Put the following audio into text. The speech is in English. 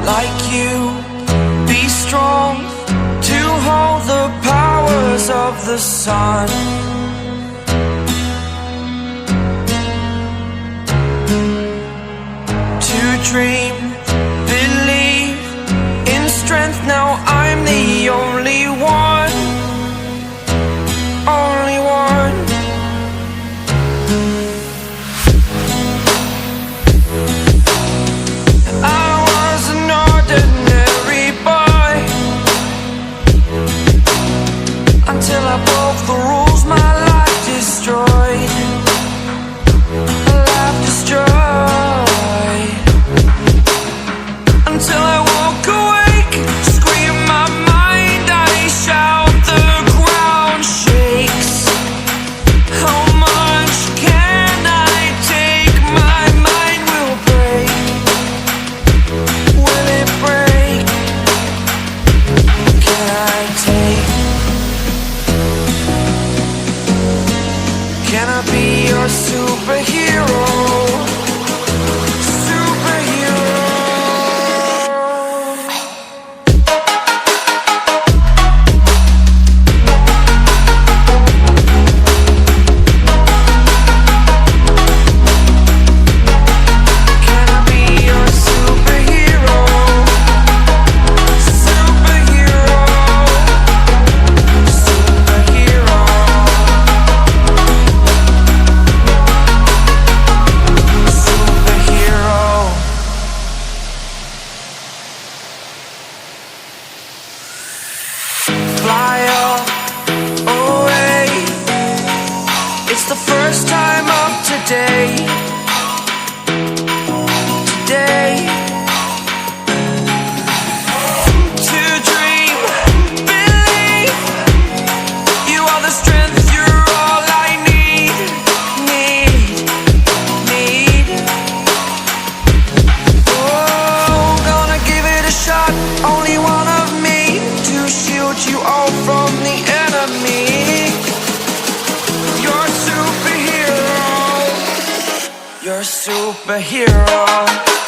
like you, be strong to hold the powers of the sun. To dream, believe in strength, now I'm the only one. Only one. I was an ordinary boy until I broke the rules, my life destroyed. A life destroyed. Until I woke awake, scream my mind, I shout, the ground shakes. How much can I take? My mind will break. Will it break? Can I take? Can I be your superhero? Superhero.